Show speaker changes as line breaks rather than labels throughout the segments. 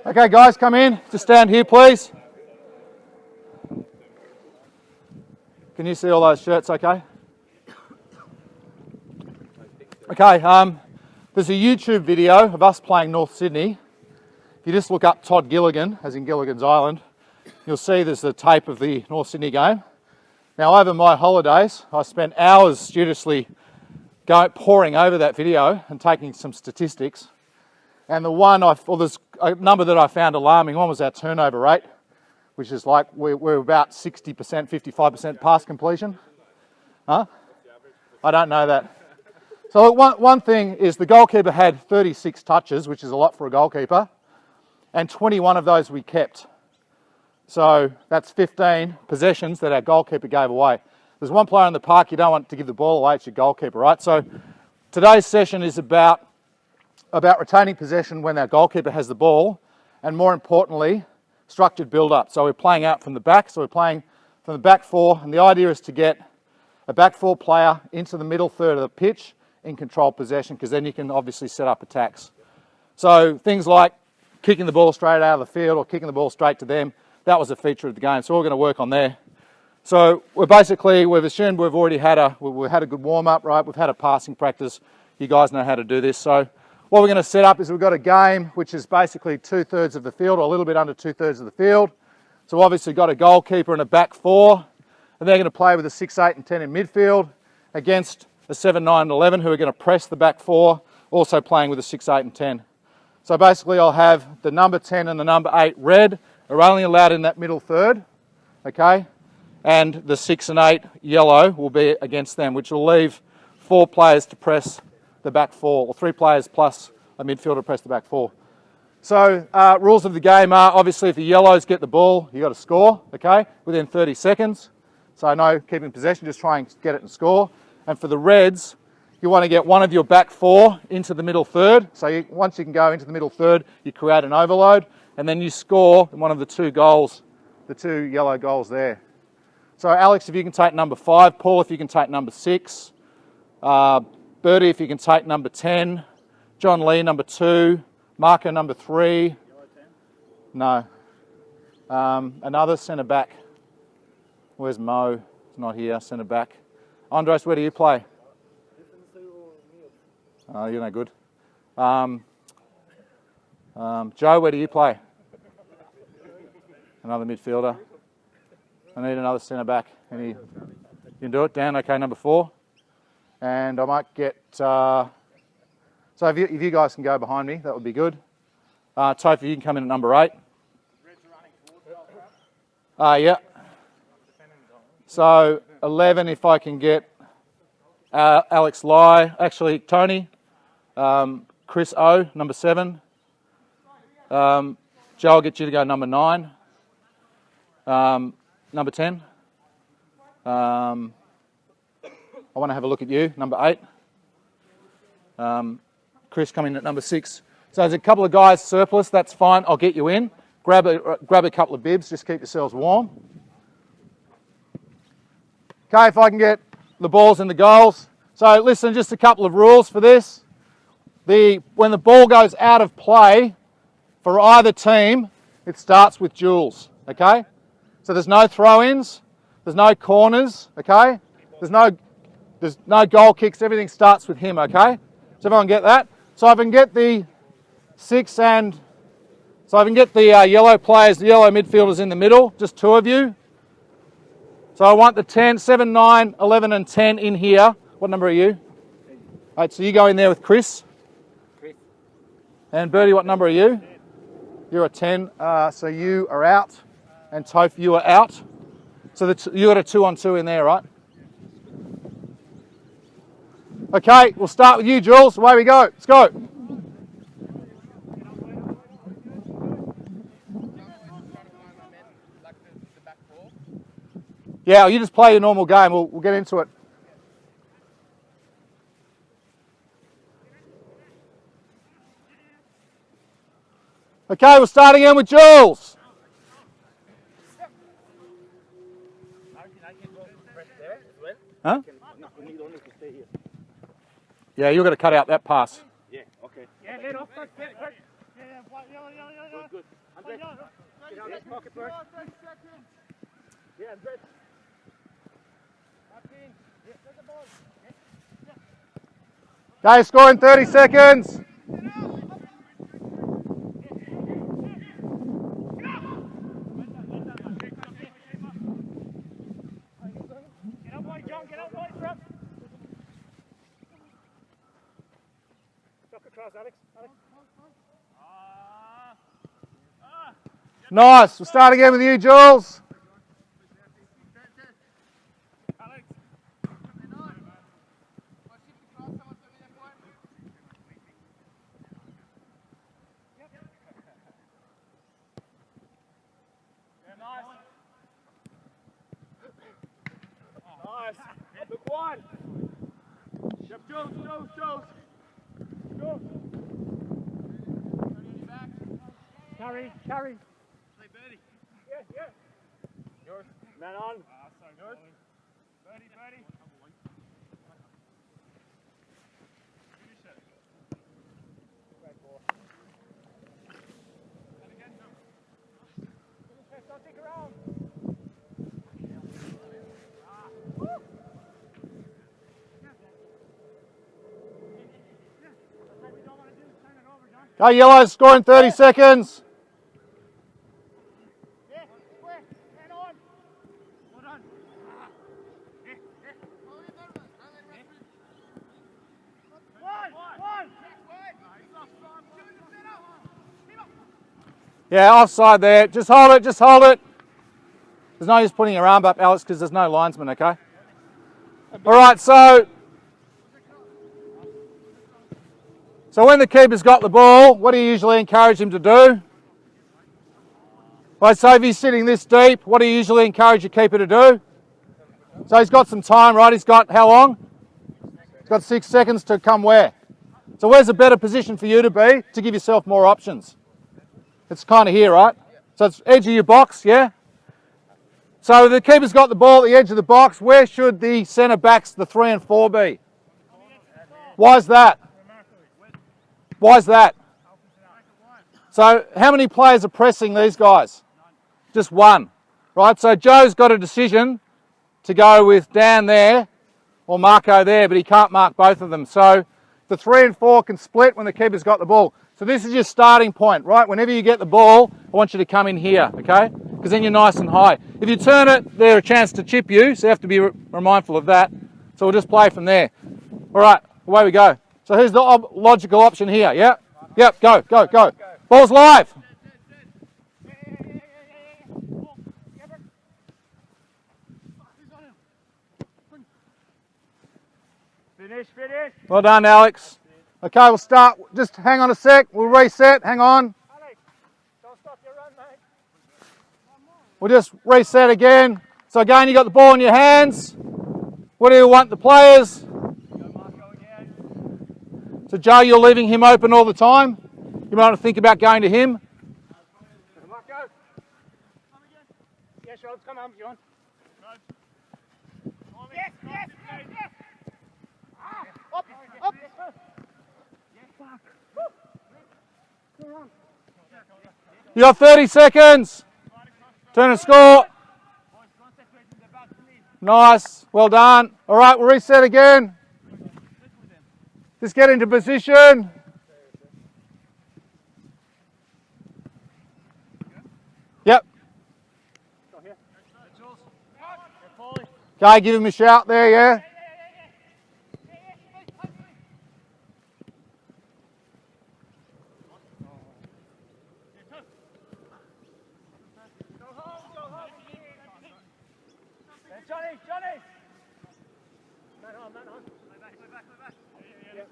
Okay, guys, come in. Just stand here, please. Can you see all those shirts okay? Okay, there's a YouTube video of us playing North Sydney. If you just look up Todd Gilligan, as in Gilligan's Island, you'll see there's the tape of the North Sydney game. Now, over my holidays, I spent hours studiously poring over that video and taking some statistics. And there's a number that I found alarming. One was our turnover rate, which is like we're about 60%, 55% pass completion. Huh? I don't know that. So one thing is the goalkeeper had 36 touches, which is a lot for a goalkeeper, and 21 of those we kept. So that's 15 possessions that our goalkeeper gave away. There's one player in the park you don't want to give the ball away, it's your goalkeeper, right? So today's session is about retaining possession when our goalkeeper has the ball, and more importantly, structured build-up. So we're playing out from the back, so we're playing from the back four, and the idea is to get a back four player into the middle third of the pitch in controlled possession, because then you can obviously set up attacks. So things like kicking the ball straight out of the field or kicking the ball straight to them, that was a feature of the game, so we're going to work on there. So we've assumed we've already had a good warm-up, right? We've had a passing practice. You guys know how to do this. So what we're going to set up is we've got a game which is basically 2/3 of the field, or a little bit under 2/3 of the field. So obviously got a goalkeeper and a back four, and they're going to play with a 6, 8 and 10 in midfield against a 7, 9 and 11 who are going to press the back four, also playing with a 6, 8 and 10. So basically I'll have the number 10 and the number 8 red are only allowed in that middle third, okay? And the 6 and 8 yellow will be against them, which will leave 4 players to press the back four, or 3 players plus a midfielder to press the back four. So rules of the game are, obviously if the yellows get the ball, you've got to score, okay, within 30 seconds. So no keeping possession, just try and get it and score. And for the reds, you want to get one of your back four into the middle third. So once you can go into the middle third, you create an overload, and then you score one of the 2 goals, the 2 yellow goals there. So Alex, if you can take number 5, Paul, if you can take number 6, Bertie, if you can take number 10, John Lee, number 2, Marco, number 3. No. Another centre back. Where's Mo? He's not here, centre back. Andres, where do you play? Oh, you're no good. Joe, where do you play? Another midfielder. I need another centre back. You can do it, Dan? Okay, number 4. And I might get, so if you guys can go behind me, that would be good. Topher, you can come in at number 8. Yeah. So 11, if I can get Alex Lai, actually Tony, Chris O, number 7. Joe, I'll get you to go number 9. Number 10. I want to have a look at you, number 8. Chris coming in at number 6. So there's a couple of guys surplus, that's fine, I'll get you in. Grab a couple of bibs, just keep yourselves warm. Okay, if I can get the balls and the goals. So listen, just a couple of rules for this. When the ball goes out of play for either team, it starts with Jules, okay? So there's no throw-ins, there's no corners, okay? There's no goal kicks, everything starts with him, okay? So everyone get that? So I can get the 6 and... So I can get the yellow players, the yellow midfielders in the middle, just 2 of you. So I want the 10, 7, 9, 11 and 10 in here. What number are you? 8. So you go in there with Chris. And Bertie, what number are you? You're a 10. So you are out. And Toph, you are out. So you got a 2-on-2 in there, right? Okay, we'll start with you, Jules. Away we go. Let's go. Yeah, you just play your normal game. We'll get into it. Okay, we'll start again with Jules. Huh? Yeah, you've got to cut out that pass.
Yeah, okay. Yeah, head off. Good, good. Andre, get out of that pocket first. Yeah, Andre.
Okay, score in 30 seconds. Nice. We'll start again with you, Jules.
Nice. Look one. Yep, Jules. Go. Carry. Play birdie. Yeah. Yours. Man on. Yours. Birdie. Finish it. Great ball. And again, Jules. Finish it, don't stick around.
Go Yellows, score in 30 seconds.
Yeah, quick, hand on. Well done. One.
Yeah, offside there. Just hold it. There's no use putting your arm up, Alex, because there's no linesman, okay? All right, so when the keeper's got the ball, what do you usually encourage him to do? Right, so if he's sitting this deep, what do you usually encourage your keeper to do? So he's got some time, right? He's got how long? He's got 6 seconds to come where? So where's a better position for you to be to give yourself more options? It's kind of here, right? So it's edge of your box, yeah? So the keeper's got the ball at the edge of the box. Where should the centre backs, the 3 and 4, be? Why is that? So how many players are pressing these guys? Just one, right? So Joe's got a decision to go with Dan there or Marco there, but he can't mark both of them. So the 3 and 4 can split when the keeper's got the ball. So this is your starting point, right? Whenever you get the ball, I want you to come in here, okay? Because then you're nice and high. If you turn it, there's a chance to chip you, so you have to be mindful of that. So we'll just play from there. All right, away we go. So here's the logical option here, yeah? Yep, go. Ball's live.
Finish.
Well done, Alex. Okay, we'll start. Just hang on a sec. We'll reset. Hang on.
Alex, don't stop your run, mate.
We'll just reset again. So again, you got the ball in your hands. What do you want the players? So Joe, you're leaving him open all the time. You might want to think about going to him.
Marco. Come again. Yes, Rhodes, come on, John. Yes. Up.
You got 30 seconds. Turn and score. Nice. Well done. All right, we'll reset again. Just get into position. Yep. Okay, give him a shout there, yeah?
Johnny! Man on. Play back. Yeah.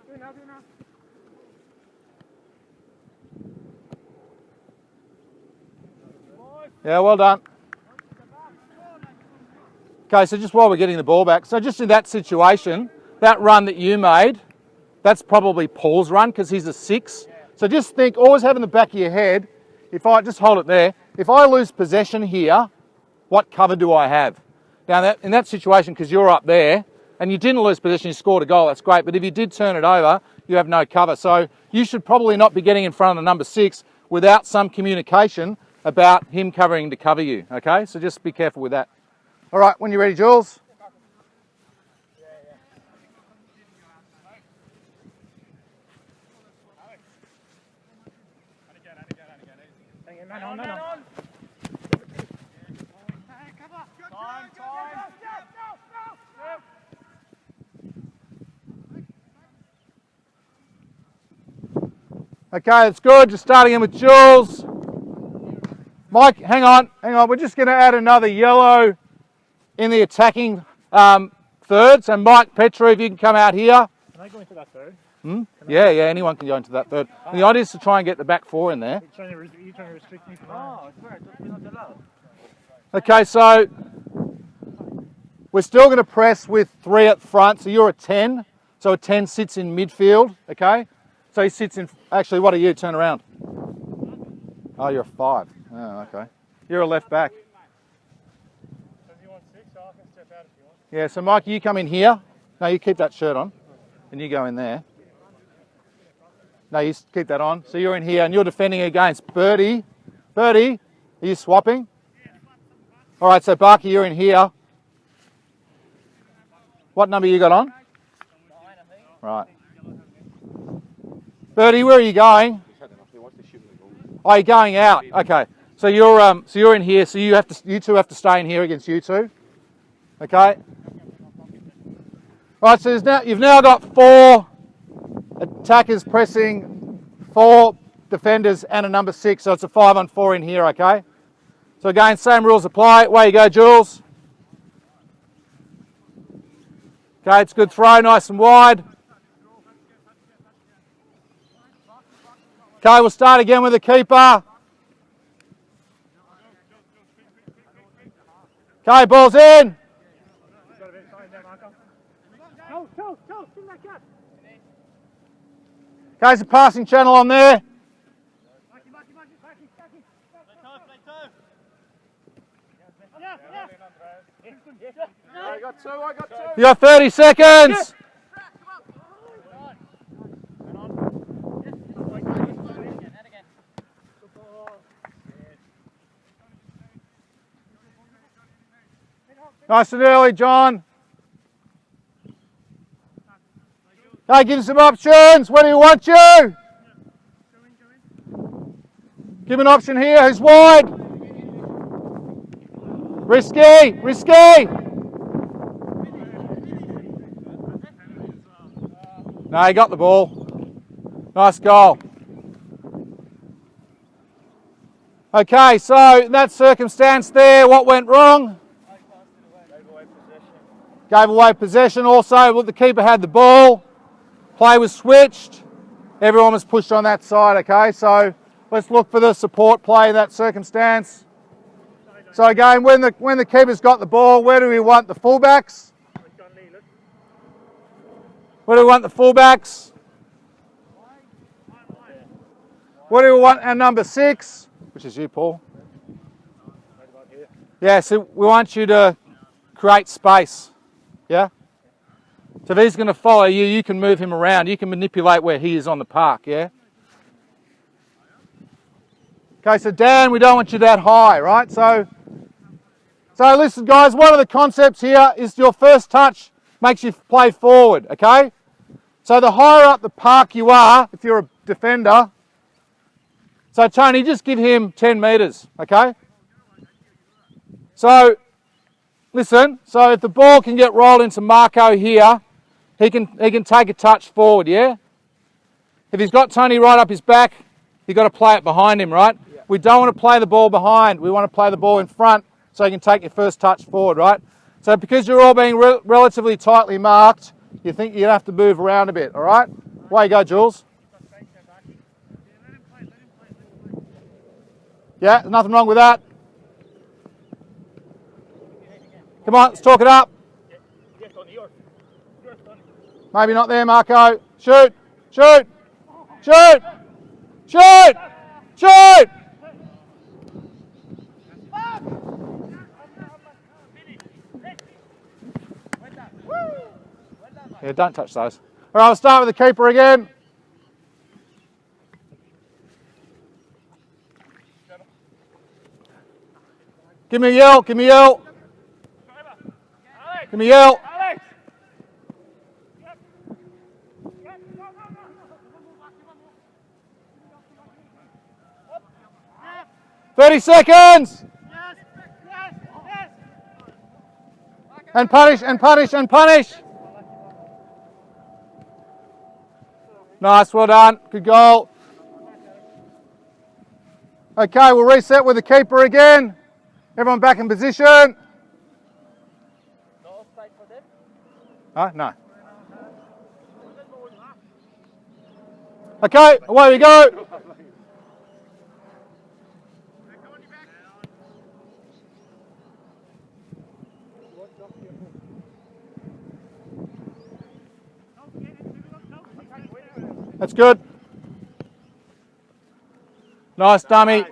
Do now.
Yeah, well done. Okay, so just while we're getting the ball back, so just in that situation, that run that you made, that's probably Paul's run because he's a 6. So just think, always have in the back of your head, if I just hold it there, if I lose possession here, what cover do I have? Now, in that situation, because you're up there, and you didn't lose possession, you scored a goal, that's great. But if you did turn it over, you have no cover. So you should probably not be getting in front of the number 6 without some communication about him covering to cover you, okay? So just be careful with that. All right, when you're ready, Jules. Okay, that's good. Just starting in with Jules. Mike, hang on. We're just going to add another yellow in the attacking third. So Mike Petru, if you can come out here.
Can I go into that third?
Yeah, anyone can go into that third. And the idea is to try and get the back 4 in there.
You're trying to restrict me from that?
Okay, so we're still going to press with 3 at the front. So you're a 10. So a 10 sits in midfield, okay? So he sits in, actually, what are you? Turn around. Oh, you're a 5. Oh, okay. You're a left back.
Does he want 6? So I can step out if you want.
Yeah, so Mike, you come in here. No, you keep that shirt on. And you go in there. No, you keep that on. So you're in here and you're defending against Birdie. Birdie, are you swapping? All right, so Barky, you're in here. What number you got on? Right. Birdie, where are you going? Oh, you're going out. Okay. So you're in here. So you two have to stay in here against you two. Okay. Right. So you've now got 4 attackers pressing 4 defenders and a number 6. So it's a 5-on-4 in here. Okay. So again, same rules apply. Away you go, Jules. Okay, it's a good throw, nice and wide. Okay, we'll start again with the keeper. Okay, ball's in. Okay, there's a passing channel on there.
I got 2.
You got 30 seconds. Nice and early, John. Okay, give him some options. Where do you want you? Give him an option here. Who's wide? Risky, risky. No, he got the ball. Nice goal. Okay, so in that circumstance there, what went wrong? Gave away possession. Also, the keeper had the ball. Play was switched. Everyone was pushed on that side, okay? So let's look for the support play in that circumstance. So again, when the keeper's got the ball, where do we want the fullbacks? Where do we want the fullbacks? Where do we want our number 6? Which is you, Paul. Yeah, so we want you to create space. Yeah? So if he's going to follow you, you can move him around. You can manipulate where he is on the park, yeah? Okay, so Dan, we don't want you that high, right? So listen, guys, one of the concepts here is your first touch makes you play forward, okay? So the higher up the park you are, if you're a defender, so Tony, just give him 10 metres, okay? So, listen, so if the ball can get rolled into Marco here, he can take a touch forward, yeah? If he's got Tony right up his back, you've got to play it behind him, right? Yeah. We don't want to play the ball behind. We want to play the ball in front so you can take your first touch forward, right? So because you're all being relatively tightly marked, you think you have to move around a bit, all right? Away you go, Jules. Yeah, there's nothing wrong with that. Come on, let's talk it up. Maybe not there, Marco. Shoot, shoot, shoot, shoot, shoot. Yeah, don't touch those. All right, I'll start with the keeper again. Give me a yell, give me a yell. Give me a yell. 30 seconds. And punish, and punish, and punish. Nice, well done. Good goal. Okay, we'll reset with the keeper again. Everyone back in position. Huh? No. Okay, away we go. That's good. Nice dummy.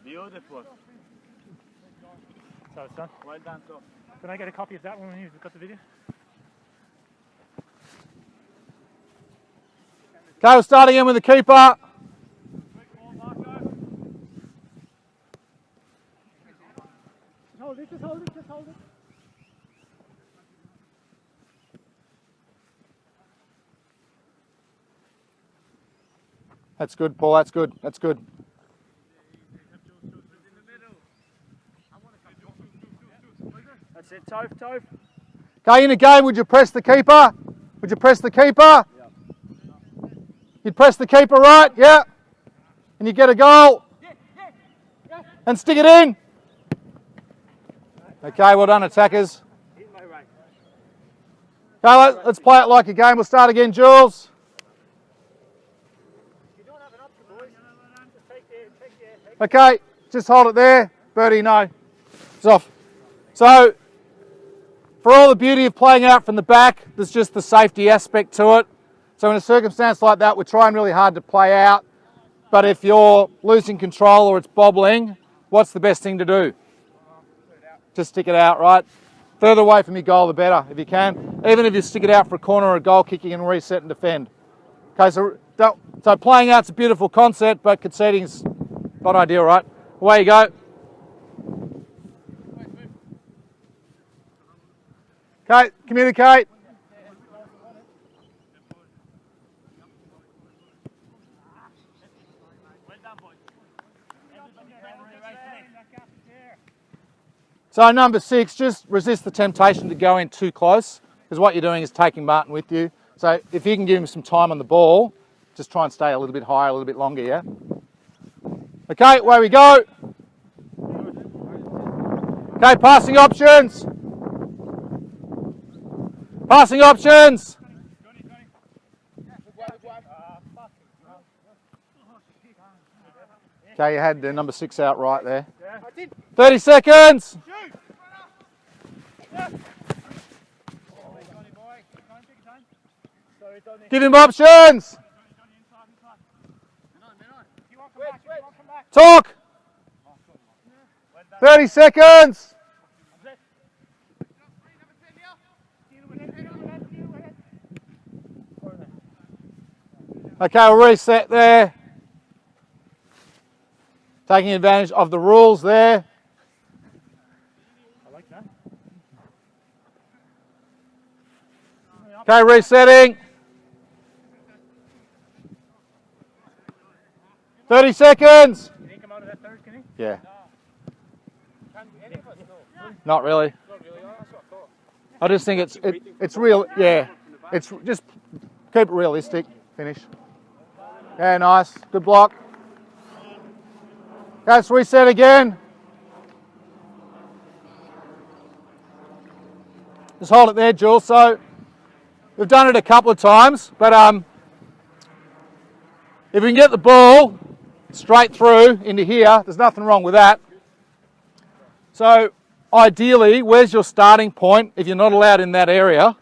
Beautiful.
So it's done.
Well done, so.
Can I get a copy of that one when you've got the video?
Okay, we'll start again with the keeper.
Just hold it, just hold it, just hold it.
That's good, Paul, that's good, that's good.
That's it, Toph, Toph.
Okay, in a game, would you press the keeper? Would you press the keeper? You'd press the keeper, right? Yeah. And you get a goal. And stick it in. Okay, well done, attackers. Okay, let's play it like a game. We'll start again, Jules. Okay, just hold it there. Birdie, no. It's off. So, for all the beauty of playing out from the back, there's just the safety aspect to it. So in a circumstance like that, we're trying really hard to play out. But if you're losing control or it's bobbling, what's the best thing to do? Just stick it out, right? Further away from your goal, the better, if you can. Even if you stick it out for a corner or a goal kick, you can reset and defend. Okay, so playing out's a beautiful concept, but conceding's not ideal, right? Away you go. Okay, communicate. So number 6, just resist the temptation to go in too close, because what you're doing is taking Martin with you. So if you can give him some time on the ball, just try and stay a little bit higher, a little bit longer, yeah? Okay, away we go. Okay, passing options. Passing options. Okay, you had number 6 out right there. 30 seconds. Give him options. Talk. 30 seconds. Okay, we'll reset there. Taking advantage of the rules there.
I like that.
Okay, resetting. 30 seconds.
Can he come out of that third, can he?
Yeah. Not really. I just think it's real. Yeah. It's just keep it realistic. Finish. Yeah, nice. Good block. Let's reset again. Just hold it there, Jules. So we've done it a couple of times, but if we can get the ball straight through into here, there's nothing wrong with that. So ideally, where's your starting point if you're not allowed in that area?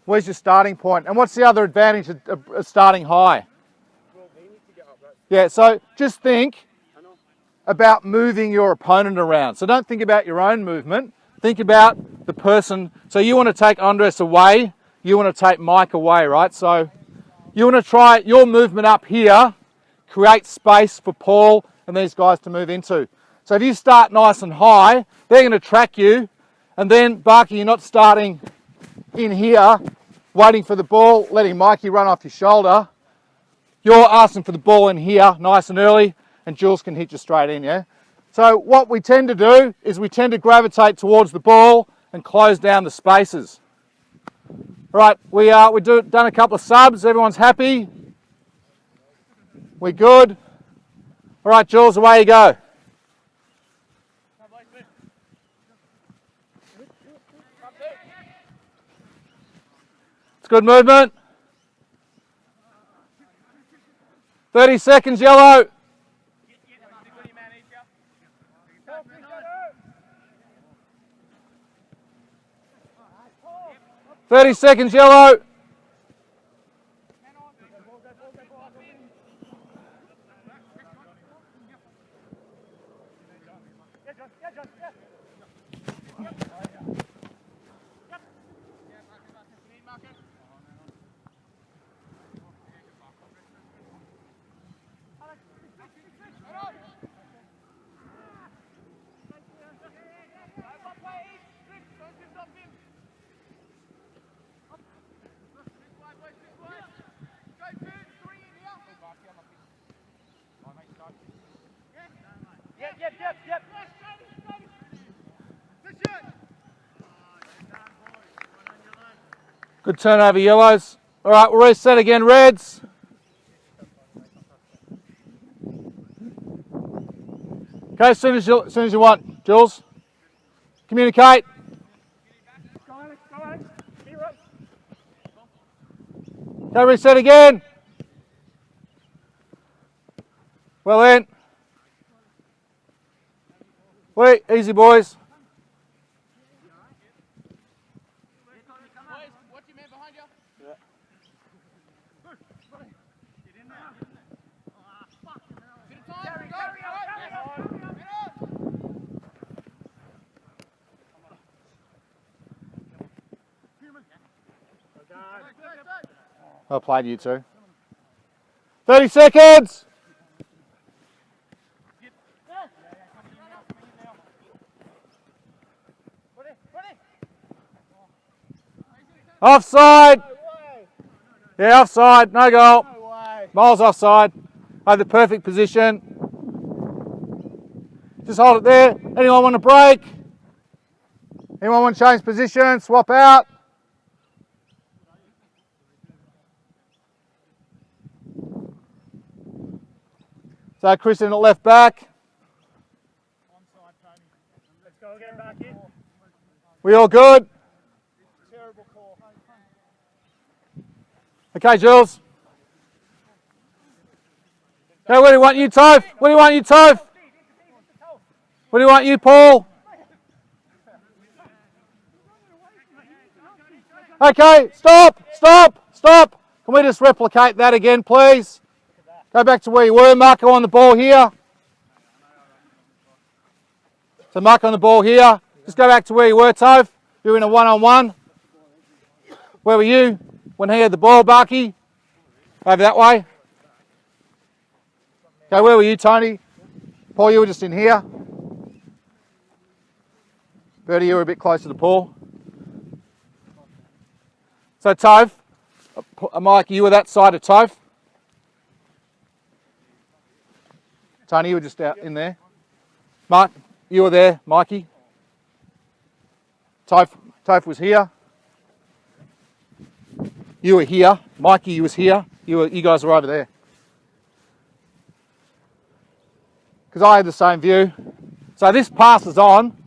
Where's your starting point? And what's the other advantage of starting high? Yeah, so just think about moving your opponent around. So don't think about your own movement. Think about the person. So you want to take Andres away. you want to take Mike away, right? So you want to try your movement up here, create space for Paul and these guys to move into. So if you start nice and high, they're going to track you, and then, Barky, you're not starting in here, waiting for the ball, letting Mikey run off your shoulder. You're asking for the ball in here, nice and early, and Jules can hit you straight in, yeah? So what we tend to do is we tend to gravitate towards the ball and close down the spaces. Right, we've done a couple of subs. Everyone's happy? We good? All right, Jules, away you go. It's good movement. 30 seconds, yellow. 30 seconds, yellow.
Yep.
Good turnover, yellows. All right, we'll reset again, reds. Okay, as soon as you want, Jules. Communicate. Okay, reset again. Well in. Wait, easy boys.
What's your man behind you? Yeah. Get in there. Ah, fuck. Bit of time. Carry on.
Well played, you two. 30 seconds. Offside. Yeah, offside. No goal. Miles offside. I had the perfect position. Just hold it there. Anyone want to break? Anyone want to change position? Swap out. So Chris in at left back.
Let's go again back in.
We all good?
Terrible call.
Okay, Jules. Okay, what do you want you, Toph? What do you want you, Toph? What do you want you, Paul? Okay, stop. Can we just replicate that again, please? Go back to where you were. Marco on the ball here. So Marco on the ball here. Just go back to where you were, Toph. You're in a one-on-one. Where were you when he had the ball, Barky? Over that way. Okay, where were you, Tony? Paul, you were just in here. Bertie, you were a bit closer to Paul. So Toph, Mike, you were that side of Toph. Tony, you were just out in there. Mark, you were there, Mikey. Toph was here. You were here. Mikey, you was here. You guys were over there. Because I had the same view. So this passes on.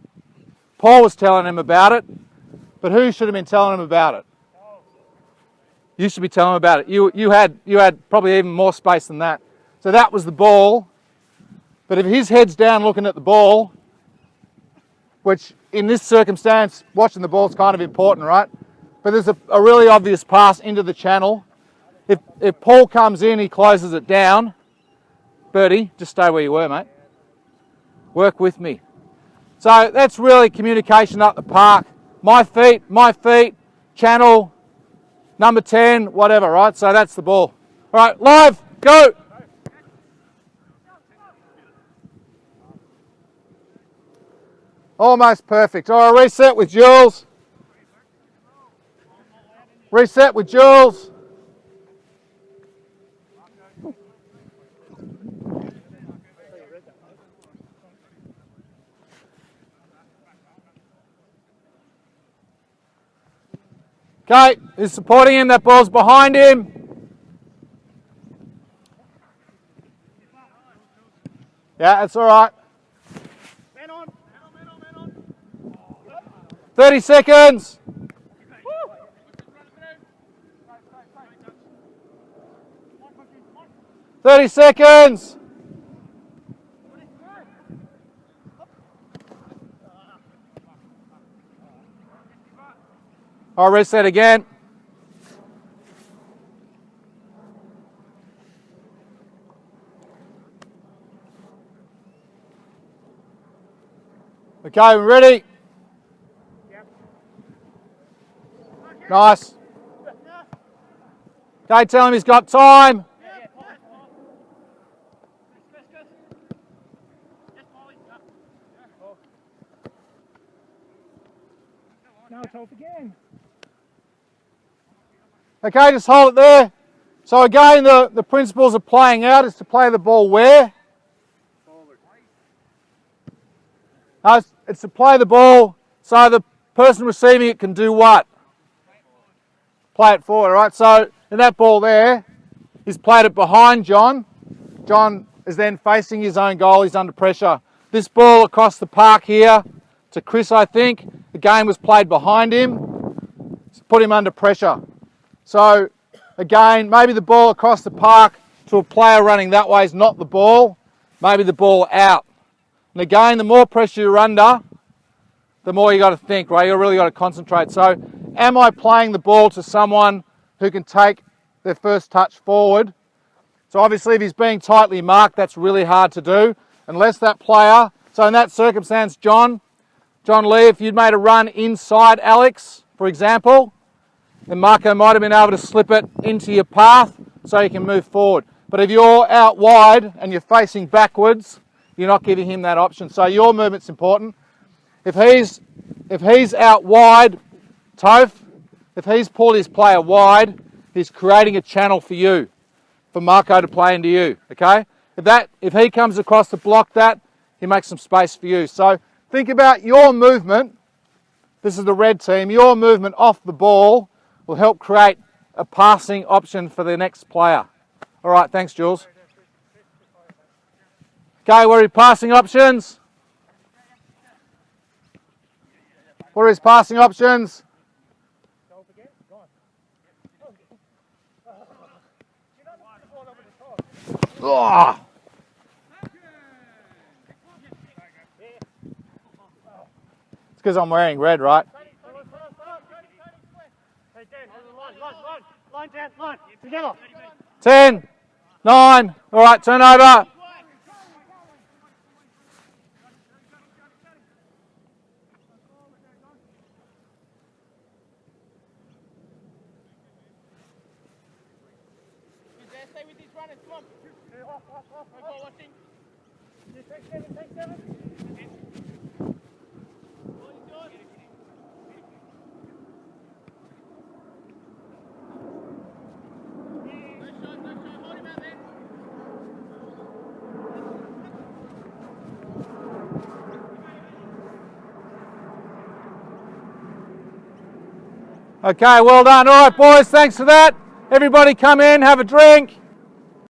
Paul was telling him about it. But who should have been telling him about it? You should be telling him about it. You had probably even more space than that. So that was the ball. But if his head's down looking at the ball, which in this circumstance, watching the ball is kind of important, right? But there's a really obvious pass into the channel. If Paul comes in, he closes it down. Bertie, just stay where you were, mate. Work with me. So that's really communication up the park. My feet, channel, number 10, whatever, right? So that's the ball. All right, live, go. Almost perfect. All right, reset with Jules. Reset with Jules. Okay, he's supporting him. That ball's behind him. Yeah, that's all right. 30 seconds. 30 seconds. I'll reset again. Okay, we're ready. Nice. Okay, tell him he's got time.
Now it's off again.
Okay, just hold it there. So again, the principles of playing out is to play the ball where? No, it's to play the ball so the person receiving it can do what? Play it forward, all right? So in that ball there, he's played it behind John. John is then facing his own goal. He's under pressure. This ball across the park here to Chris, I think. The game was played behind him. Put him under pressure. So again, maybe the ball across the park to a player running that way is not the ball. Maybe the ball out. And again, the more pressure you're under, the more you got to think, right? You really got to concentrate. So am I playing the ball to someone who can take their first touch forward? So obviously if he's being tightly marked, that's really hard to do. Unless that player, so in that circumstance, John Lee, if you'd made a run inside Alex, for example, then Marco might have been able to slip it into your path so you can move forward. But if you're out wide and you're facing backwards, you're not giving him that option. So your movement's important. If he's out wide, Toph, if he's pulled his player wide, he's creating a channel for you, for Marco to play into you, okay? If he comes across to block that, he makes some space for you. So think about your movement. This is the red team. Your movement off the ball will help create a passing option for the next player. All right, thanks, Jules. Okay, what are his passing options? What are his passing options? Oh. It's because I'm wearing red, right?
Line 10, line, together.
10, 9, all right, turn over.
Stay with these runners, come on. Go watching. Take seven.
Okay, well done. All right, boys, thanks for that. Everybody come in, have a drink.